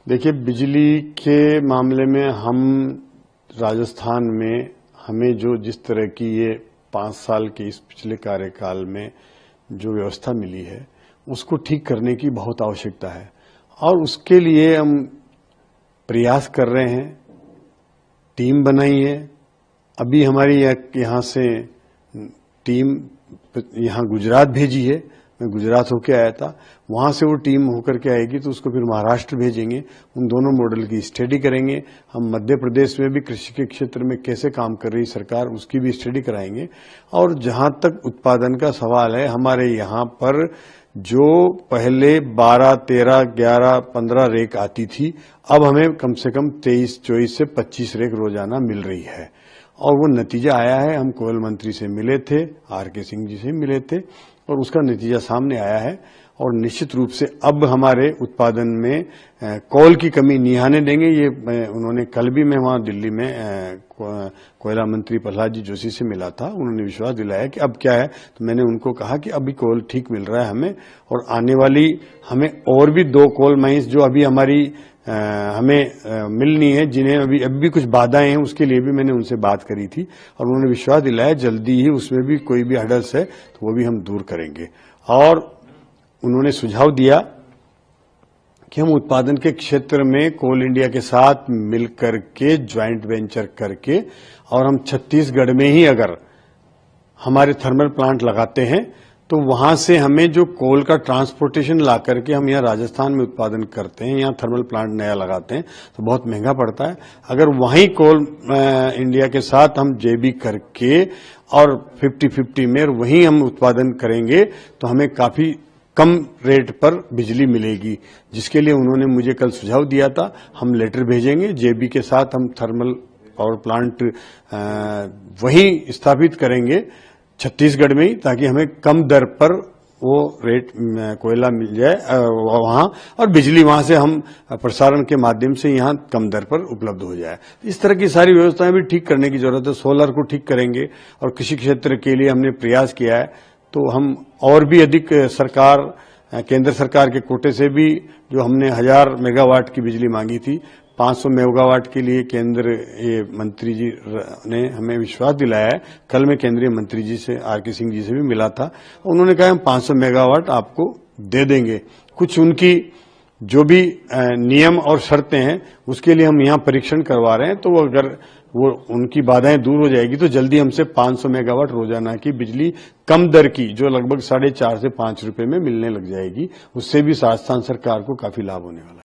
देखिए, बिजली के मामले में हम राजस्थान में हमें जो जिस तरह की ये 5 साल के इस पिछले कार्यकाल में जो व्यवस्था मिली है उसको ठीक करने की बहुत आवश्यकता है और उसके लिए हम प्रयास कर रहे हैं। टीम बनाई है। अभी हमारी यहाँ से टीम यहाँ गुजरात भेजी है। मैं गुजरात होके आया था, वहां से वो टीम होकर के आएगी तो उसको फिर महाराष्ट्र भेजेंगे। उन दोनों मॉडल की स्टडी करेंगे। हम मध्य प्रदेश में भी कृषि के क्षेत्र में कैसे काम कर रही सरकार उसकी भी स्टडी कराएंगे। और जहां तक उत्पादन का सवाल है, हमारे यहाँ पर जो पहले 12, 13, 11, 15 रेक आती थी, अब हमें कम से कम 23, 24 से 25 रेक रोजाना मिल रही है और वो नतीजा आया है। हम कोयल मंत्री से मिले थे, आर.के. सिंह जी से मिले थे और उसका नतीजा सामने आया है और निश्चित रूप से अब हमारे उत्पादन में कोल की कमी नहीं आने देंगे। ये उन्होंने कल भी मैं वहां दिल्ली में कोयला मंत्री प्रहलाद जी जोशी से मिला था। उन्होंने विश्वास दिलाया कि अब क्या है, तो मैंने उनको कहा कि अभी कोल ठीक मिल रहा है हमें और आने वाली हमें और भी 2 कोल माइंस जो अभी हमारी हमें मिलनी है, जिन्हें अभी कुछ बाधाएं हैं, उसके लिए भी मैंने उनसे बात करी थी और उन्होंने विश्वास दिलाया जल्दी ही उसमें भी कोई भी हडल्स है तो वो भी हम दूर करेंगे। और उन्होंने सुझाव दिया कि हम उत्पादन के क्षेत्र में कोल इंडिया के साथ मिलकर के ज्वाइंट वेंचर करके और हम छत्तीसगढ़ में ही अगर हमारे थर्मल प्लांट लगाते हैं तो वहां से हमें जो कोल का ट्रांसपोर्टेशन ला करके हम यहाँ राजस्थान में उत्पादन करते हैं, यहाँ थर्मल प्लांट नया लगाते हैं तो बहुत महंगा पड़ता है। अगर वहीं कोल इंडिया के साथ हम जेबी करके और 50-50 में वहीं हम उत्पादन करेंगे तो हमें काफी कम रेट पर बिजली मिलेगी, जिसके लिए उन्होंने मुझे कल सुझाव दिया था। हम लेटर भेजेंगे, जेबी के साथ हम थर्मल पावर प्लांट वहीं स्थापित करेंगे छत्तीसगढ़ में ही, ताकि हमें कम दर पर वो रेट कोयला मिल जाए वहां और बिजली वहां से हम प्रसारण के माध्यम से यहाँ कम दर पर उपलब्ध हो जाए। इस तरह की सारी व्यवस्थाएं भी ठीक करने की जरूरत है। सोलर को ठीक करेंगे और कृषि क्षेत्र के लिए हमने प्रयास किया है तो हम और भी अधिक सरकार, केंद्र सरकार के कोटे से भी जो हमने 1000 मेगावाट की बिजली मांगी थी, 500 मेगावाट के लिए केंद्र ये मंत्री जी ने हमें विश्वास दिलाया है। कल मैं केंद्रीय मंत्री जी से, आर.के. सिंह जी से भी मिला था। उन्होंने कहा हम 500 मेगावाट आपको दे देंगे। कुछ उनकी जो भी नियम और शर्तें हैं उसके लिए हम यहाँ परीक्षण करवा रहे हैं, तो वो अगर वो उनकी बाधाएं दूर हो जाएगी तो जल्दी हमसे 500 मेगावाट रोजाना की बिजली कम दर की, जो लगभग 4.5 से 5 रुपए में मिलने लग जाएगी। उससे भी राजस्थान सरकार को काफी लाभ होने वाला है।